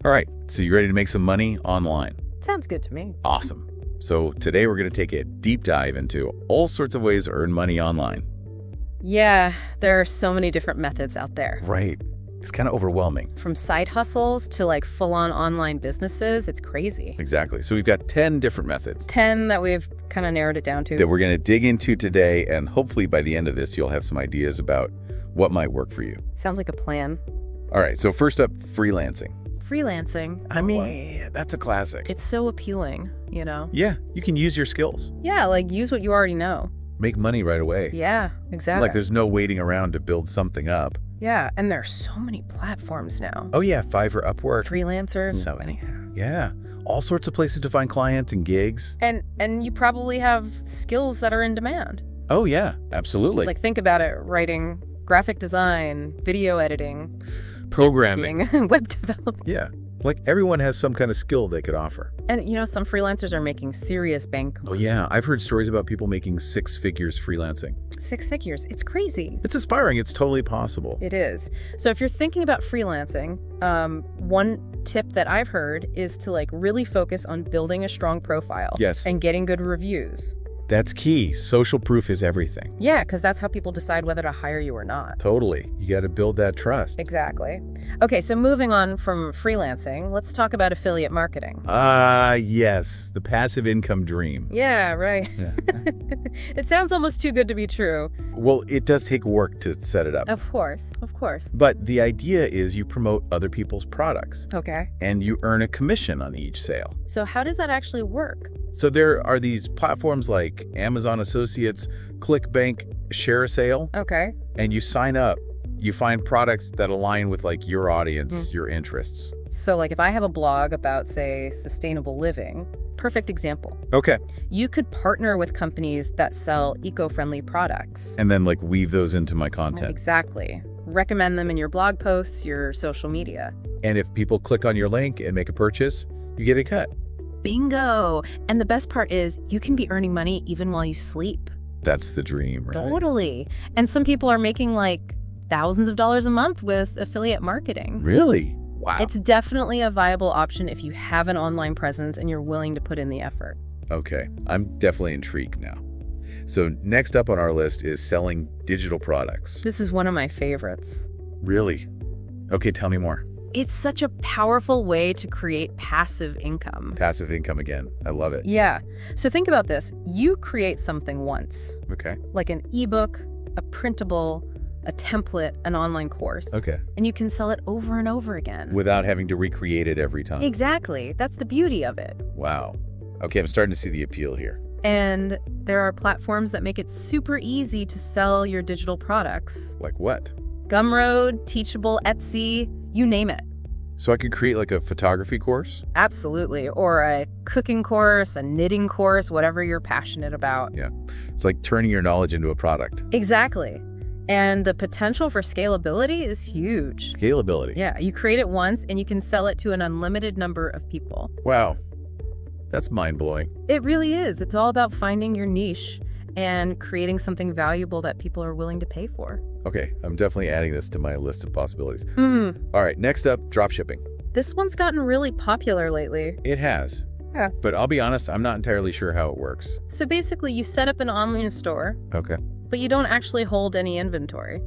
All right, so you ready to make some money online? Sounds good to me. Awesome. So today we're going to take a deep dive into all sorts of ways to earn money online. Yeah, there are so many different methods out there. Right. It's kind of overwhelming. From side hustles to like full-on online businesses, it's crazy. Exactly. So we've got 10 different methods 10 that we've kind of narrowed it down to. that we're going to dig into today, and hopefully by the end of this, you'll have some ideas about what might work for you. Sounds like a plan. All right, so first up, freelancing. Freelancing. I mean, that's a classic. It's so appealing, you know? Yeah, you can use your skills. Yeah, like use what you already know. Make money right away. Yeah, exactly. Like there's no waiting around to build something up. Yeah, and there's so many platforms now. Oh yeah, Fiverr, Upwork. Freelancers. So many. Yeah, all sorts of places to find clients and gigs. And you probably have skills that are in demand. Oh yeah, absolutely. Like think about it, writing, graphic design, video editing, programming. web development. Yeah, like everyone has some kind of skill they could offer. And you know, some freelancers are making serious bank. Oh yeah, I've heard stories about people making 6 figures freelancing. 6 figures. It's crazy. It's inspiring. It's totally possible. It is. So if you're thinking about freelancing, one tip that I've heard is to like really focus on building a strong profile. Yes. And getting good reviews. That's key. Social proof is everything. Yeah, because that's how people decide whether to hire you or not. Totally. You got to build that trust. Exactly. Okay, so moving on from freelancing, let's talk about affiliate marketing. Yes, the passive income dream. Yeah, right. Yeah. It sounds almost too good to be true. Well, it does take work to set it up. Of course, of course. But the idea is you promote other people's products Okay. and you earn a commission on each sale. So how does that actually work? So there are these platforms like Amazon Associates, ClickBank, Share a Sale, Okay. and you sign up. You find products that align with like your audience, your interests. So like if I have a blog about, say, sustainable living, perfect example. Okay. You could partner with companies that sell eco-friendly products. And then like weave those into my content. Exactly. Recommend them in your blog posts, your social media. And if people click on your link and make a purchase, you get a cut. Bingo! And the best part is you can be earning money even while you sleep. That's the dream, right? Totally. And some people are making like thousands of dollars a month with affiliate marketing. Really? Wow. It's definitely a viable option if you have an online presence and you're willing to put in the effort. Okay, I'm definitely intrigued now. So next up on our list is selling digital products. This is one of my favorites. Really? Okay, tell me more. It's such a powerful way to create passive income. Passive income again. I love it. Yeah. So think about this. You create something once, Okay. like an ebook, a printable, a template, an online course. Okay. And you can sell it over and over again. Without having to recreate it every time. Exactly. That's the beauty of it. Wow. Okay, I'm starting to see the appeal here. And there are platforms that make it super easy to sell your digital products. Like what? Gumroad, Teachable, Etsy, you name it. So I could create like a photography course? Absolutely. Or a cooking course, a knitting course, whatever you're passionate about. Yeah. It's like turning your knowledge into a product. Exactly. And the potential for scalability is huge. Scalability. Yeah, you create it once and you can sell it to an unlimited number of people. Wow. That's mind-blowing. It really is. It's all about finding your niche and creating something valuable that people are willing to pay for. Okay, I'm definitely adding this to my list of possibilities. Hmm. All right, next up, dropshipping. This one's gotten really popular lately. It has. Yeah. But I'll be honest, I'm not entirely sure how it works. So basically, you set up an online store, Okay. but you don't actually hold any inventory.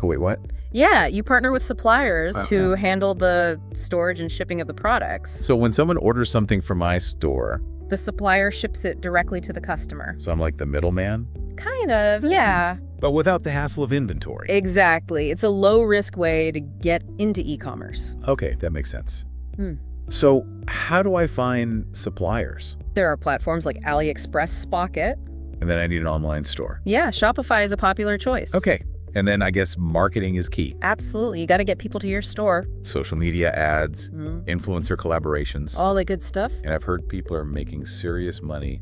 Oh, wait, what? Yeah, you partner with suppliers who handle the storage and shipping of the products. So when someone orders something from my store, The supplier ships it directly to the customer. so I'm like the middleman, Kind of, yeah. but without the hassle of inventory. Exactly. It's a low-risk way to get into e-commerce. Okay, that makes sense. Hmm. So how do I find suppliers? There are platforms like AliExpress, Spocket. And then I need an online store. Yeah, Shopify is a popular choice. Okay. And then I guess marketing is key. Absolutely. You got to get people to your store. Social media ads, influencer collaborations. All the good stuff. And I've heard people are making serious money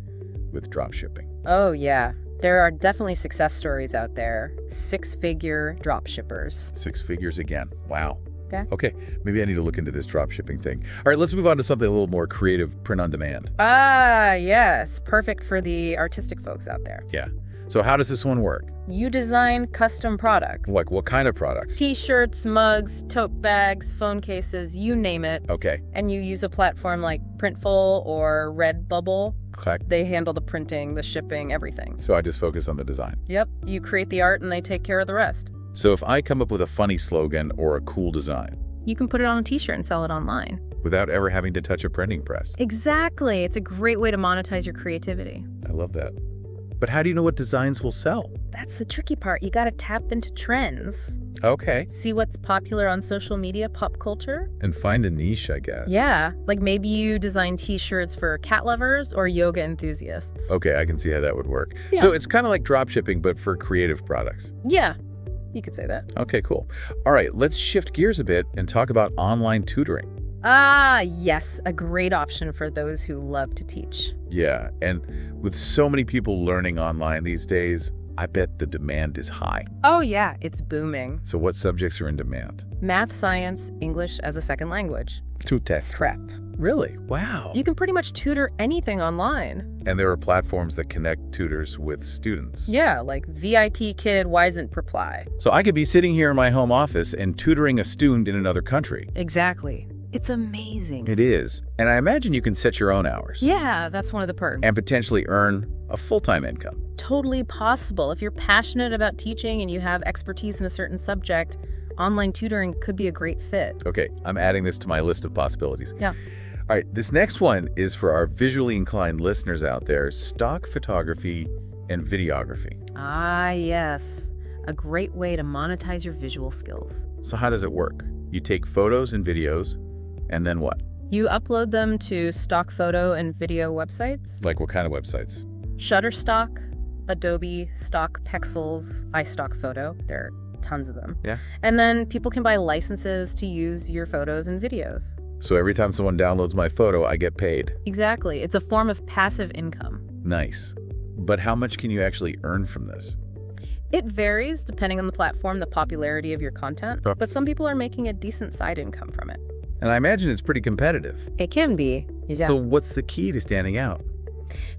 with dropshipping. Oh, yeah. There are definitely success stories out there. 6-figure dropshippers. 6 figures again. Wow. Okay. Maybe I need to look into this dropshipping thing. All right, let's move on to something a little more creative, print on demand. Ah, yes. Perfect for the artistic folks out there. Yeah. So how does this one work? You design custom products. Like what kind of products? T-shirts, mugs, tote bags, phone cases, you name it. Okay. And you use a platform like Printful or Redbubble. Okay. They handle the printing, the shipping, everything. So I just focus on the design. Yep, you create the art and they take care of the rest. So if I come up with a funny slogan or a cool design, You can put it on a t-shirt and sell it online. without ever having to touch a printing press. Exactly. It's a great way to monetize your creativity. I love that. But how do you know what designs will sell? That's the tricky part. You got to tap into trends. Okay. See what's popular on social media, pop culture. And find a niche, I guess. Yeah, like maybe you design t-shirts for cat lovers or yoga enthusiasts. Okay, I can see how that would work. Yeah. So it's kind of like dropshipping, but for creative products. Yeah, you could say that. Okay, cool. All right, let's shift gears a bit and talk about online tutoring. Ah, yes, a great option for those who love to teach. Yeah, and with so many people learning online these days, I bet the demand is high. Oh yeah, it's booming. So what subjects are in demand? Math, science, English as a second language. Tutex. Prep. Really? Wow. You can pretty much tutor anything online. And there are platforms that connect tutors with students. Yeah, like VIP Kid, Wisent Reply. So I could be sitting here in my home office and tutoring a student in another country. Exactly. It's amazing. It is. And I imagine you can set your own hours. Yeah, that's one of the perks. And potentially earn a full-time income. Totally possible. If you're passionate about teaching and you have expertise in a certain subject, online tutoring could be a great fit. Okay, I'm adding this to my list of possibilities. Yeah. All right, this next one is for our visually inclined listeners out there, stock photography and videography. Ah, yes. A great way to monetize your visual skills. So how does it work? You take photos and videos, and then what? You upload them to stock photo and video websites. Like what kind of websites? Shutterstock, Adobe, Stock Pexels, iStock Photo. There are tons of them. Yeah. And then people can buy licenses to use your photos and videos. So every time someone downloads my photo, I get paid. Exactly. It's a form of passive income. Nice. But how much can you actually earn from this? It varies depending on the platform, the popularity of your content, Sure. but some people are making a decent side income from it. And I imagine it's pretty competitive. It can be. Yeah. So what's the key to standing out?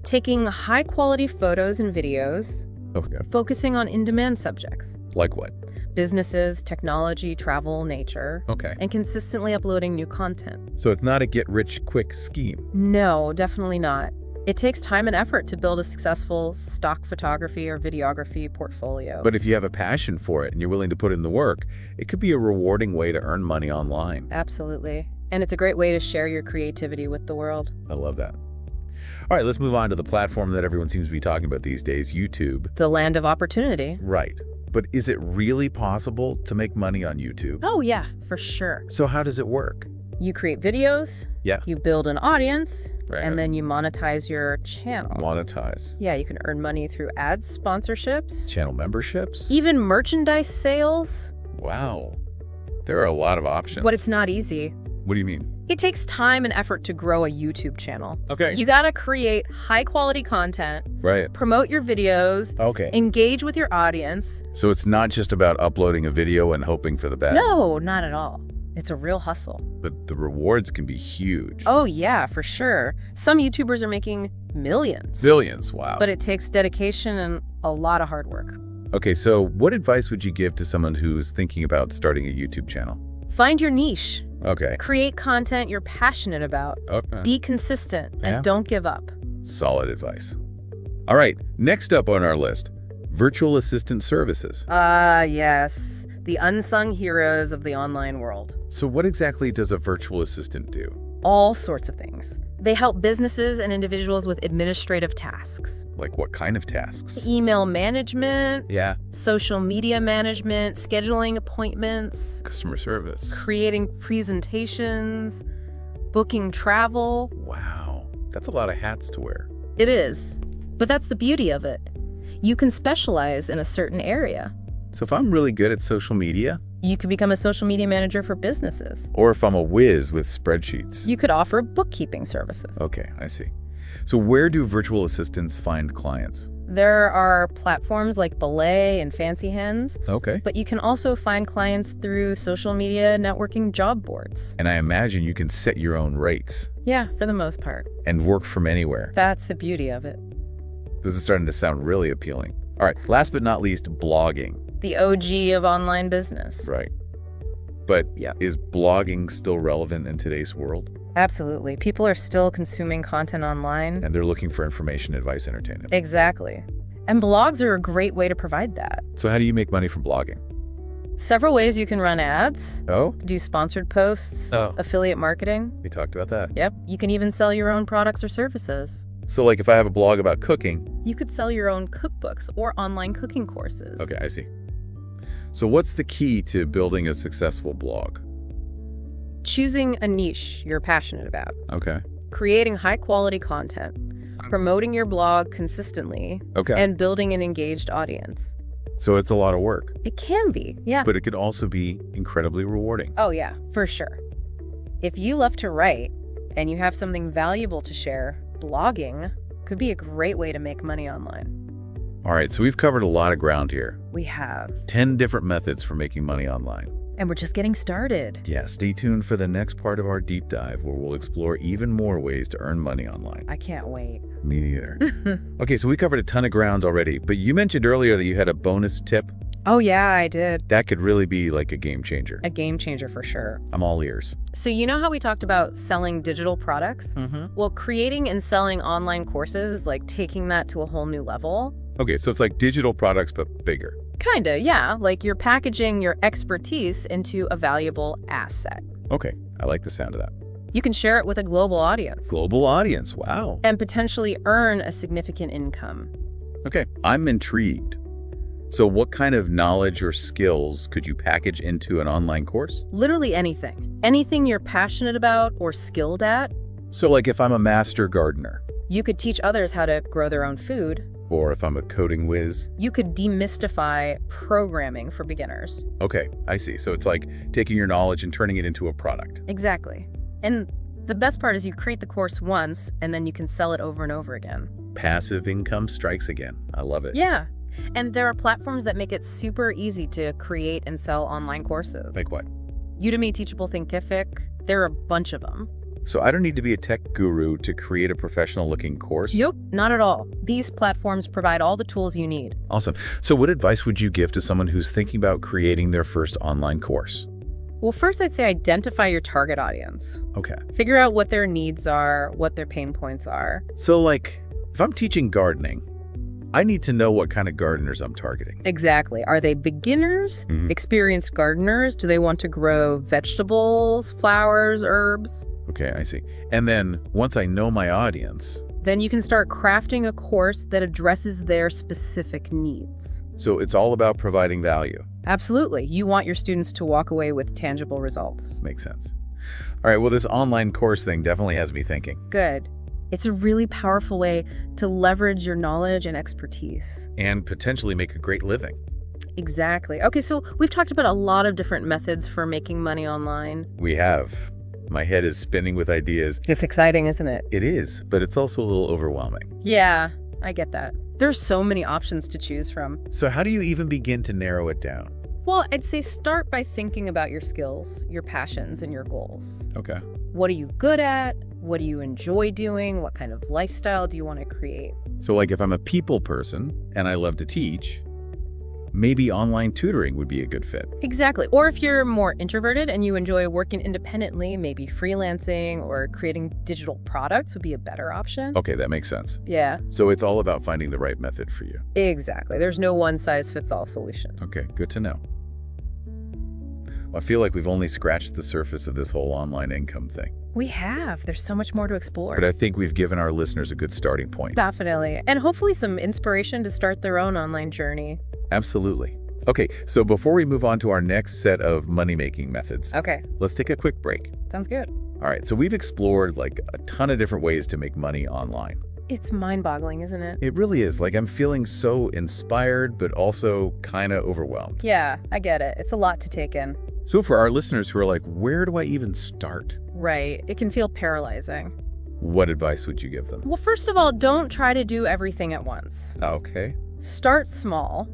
Taking high-quality photos and videos, Okay. focusing on in-demand subjects, Like what? businesses, technology, travel, nature, Okay. and consistently uploading new content. So it's not a get-rich-quick scheme. No, definitely not. It takes time and effort to build a successful stock photography or videography portfolio. But if you have a passion for it and you're willing to put in the work, it could be a rewarding way to earn money online. Absolutely. And it's a great way to share your creativity with the world. I love that. All right, let's move on to the platform that everyone seems to be talking about these days, YouTube. The land of opportunity. Right. But is it really possible to make money on YouTube? Oh yeah, for sure. So how does it work? You create videos, Yeah. you build an audience, Right. and then you monetize your channel. Monetize. Yeah, you can earn money through ads, sponsorships, Channel memberships? even merchandise sales. Wow. There are a lot of options. But it's not easy. What do you mean? It takes time and effort to grow a YouTube channel. Okay. You gotta create high quality content, Right. promote your videos, Okay. engage with your audience. So it's not just about uploading a video and hoping for the best. No, not at all. It's a real hustle. But the rewards can be huge. Oh yeah, for sure. Some YouTubers are making millions. Billions, wow. But it takes dedication and a lot of hard work. Okay, so what advice would you give to someone who's thinking about starting a YouTube channel? Find your niche. Okay. Create content you're passionate about. Okay. Be consistent and Yeah. don't give up. Solid advice. All right, next up on our list, virtual assistant services. Ah, yes. The unsung heroes of the online world. So what exactly does a virtual assistant do? All sorts of things. They help businesses and individuals with administrative tasks. Like what kind of tasks? Email management, Yeah. social media management, scheduling appointments, Customer service. creating presentations, booking travel. Wow. That's a lot of hats to wear. It is. But that's the beauty of it. You can specialize in a certain area. So if I'm really good at social media, You could become a social media manager for businesses. or if I'm a whiz with spreadsheets. You could offer bookkeeping services. Okay, I see. So where do virtual assistants find clients? There are platforms like Belay and Fancy Hens, Okay. but you can also find clients through social media networking job boards. And I imagine you can set your own rates Yeah, for the most part. and work from anywhere. That's the beauty of it. This is starting to sound really appealing. All right, last but not least, blogging. The OG of online business. Right. But Yeah. is blogging still relevant in today's world? Absolutely. People are still consuming content online. And they're looking for information, advice, entertainment. Exactly. And blogs are a great way to provide that. So how do you make money from blogging? Several ways you can run ads, Oh, do sponsored posts, Oh. affiliate marketing. we talked about that. Yep. You can even sell your own products or services. So like if I have a blog about cooking, You could sell your own cookbooks or online cooking courses. okay, I see. So what's the key to building a successful blog? Choosing a niche you're passionate about, Okay. creating high-quality content, promoting your blog consistently, Okay. and building an engaged audience. So it's a lot of work, It can be, yeah. but it could also be incredibly rewarding. Oh, yeah, for sure. If you love to write and you have something valuable to share, blogging could be a great way to make money online. All right, so we've covered a lot of ground here. We have. 10 different methods for making money online. And we're just getting started. Yeah, stay tuned for the next part of our deep dive where we'll explore even more ways to earn money online. I can't wait. Me neither. Okay, so we covered a ton of ground already, but you mentioned earlier that you had a bonus tip. Oh, yeah, I did. That could really be like a game changer. A game changer for sure. I'm all ears. So you know how we talked about selling digital products? Mm-hmm. Well, creating and selling online courses is like taking that to a whole new level. Okay, so it's like digital products, but bigger. Kinda, yeah. Like you're packaging your expertise into a valuable asset. Okay, I like the sound of that. You can share it with a global audience Global audience, wow. and potentially earn a significant income. Okay, I'm intrigued. So what kind of knowledge or skills could you package into an online course? Literally anything. Anything you're passionate about or skilled at. So like if I'm a master gardener, You could teach others how to grow their own food. or if I'm a coding whiz. You could demystify programming for beginners. Okay, I see. So it's like taking your knowledge and turning it into a product. Exactly. And the best part is you create the course once and then you can sell it over and over again. Passive income strikes again. I love it. Yeah. And there are platforms that make it super easy to create and sell online courses. Like what? Udemy, Teachable, Thinkific, there are a bunch of them. So I don't need to be a tech guru to create a professional looking course? Nope, not at all. These platforms provide all the tools you need. Awesome. So what advice would you give to someone who's thinking about creating their first online course? Well, first I'd say identify your target audience. Okay. Figure out what their needs are, what their pain points are. So like, if I'm teaching gardening, I need to know what kind of gardeners I'm targeting. Exactly. Are they beginners, experienced gardeners? Do they want to grow vegetables, flowers, herbs? Okay, I see. And then once I know my audience, Then you can start crafting a course that addresses their specific needs. so it's all about providing value. Absolutely. You want your students to walk away with tangible results. Makes sense. All right, well, this online course thing definitely has me thinking. Good. It's a really powerful way to leverage your knowledge and expertise. And potentially make a great living. Exactly. Okay, so we've talked about a lot of different methods for making money online. We have. My head is spinning with ideas. It's exciting, isn't it? It is, but it's also a little overwhelming. Yeah, I get that. There's so many options to choose from. So how do you even begin to narrow it down? Well, I'd say start by thinking about your skills, your passions, and your goals. Okay. What are you good at? What do you enjoy doing? What kind of lifestyle do you want to create? So like if I'm a people person and I love to teach, maybe online tutoring would be a good fit. Exactly. Or if you're more introverted and you enjoy working independently, maybe freelancing or creating digital products would be a better option. Okay, that makes sense. Yeah, So it's all about finding the right method for you. exactly. There's no one-size-fits-all solution. Okay, good to know. Well, I feel like we've only scratched the surface of this whole online income thing. We have. There's so much more to explore. But I think we've given our listeners a good starting point. Definitely. And hopefully some inspiration to start their own online journey. Absolutely. Okay, so before we move on to our next set of money-making methods, Okay, let's take a quick break. sounds good. All right, so we've explored like a ton of different ways to make money online. It's mind-boggling, isn't it? It really is. Like I'm feeling so inspired, but also kind of overwhelmed. Yeah, I get it. It's a lot to take in. So for our listeners who are like, where do I even start? Right. It can feel paralyzing. What advice would you give them? Well, first of all, don't try to do everything at once. Okay. Start small.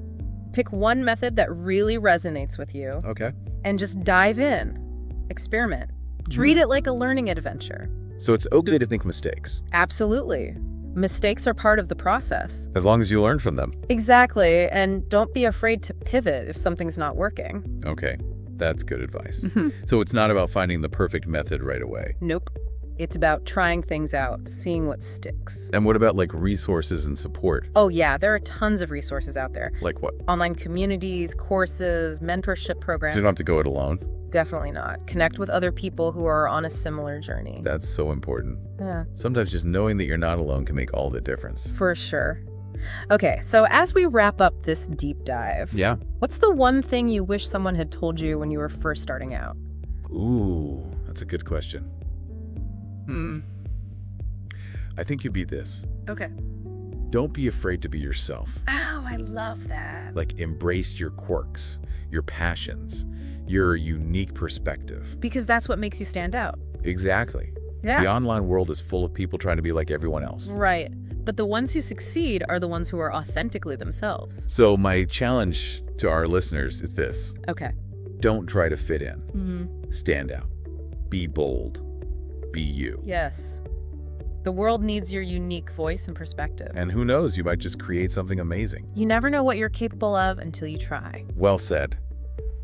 Pick one method that really resonates with you Okay. and just dive in. Experiment. Treat it like a learning adventure. So it's okay to make mistakes. Absolutely. Mistakes are part of the process. As long as you learn from them. Exactly, and don't be afraid to pivot if something's not working. Okay, that's good advice. So it's not about finding the perfect method right away. Nope. It's about trying things out, seeing what sticks. And what about like resources and support? Oh yeah, there are tons of resources out there. Like what? Online communities, courses, mentorship programs. So you don't have to go it alone? Definitely not. Connect with other people who are on a similar journey. That's so important. Yeah, Sometimes just knowing that you're not alone can make all the difference. for sure. Okay, so as we wrap up this deep dive, Yeah. what's the one thing you wish someone had told you when you were first starting out? Ooh, that's a good question. I think you'd be this. Okay. Don't be afraid to be yourself. Oh, I love that. Like, embrace your quirks, your passions, your unique perspective. Because that's what makes you stand out. Exactly. Yeah. The online world is full of people trying to be like everyone else. Right. But the ones who succeed are the ones who are authentically themselves. So my challenge to our listeners is this. Okay. Don't try to fit in. Stand out. Be bold. Be you. Yes. The world needs your unique voice and perspective. And who knows, you might just create something amazing. You never know what you're capable of until you try. Well said.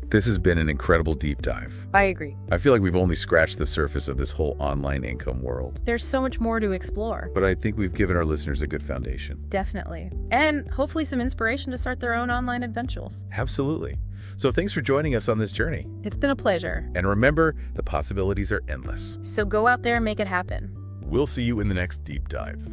This has been an incredible deep dive. I agree. I feel like we've only scratched the surface of this whole online income world. There's so much more to explore. But I think we've given our listeners a good foundation. Definitely. And hopefully some inspiration to start their own online adventures. Absolutely. So thanks for joining us on this journey. It's been a pleasure. And remember, the possibilities are endless. So go out there and make it happen. We'll see you in the next deep dive.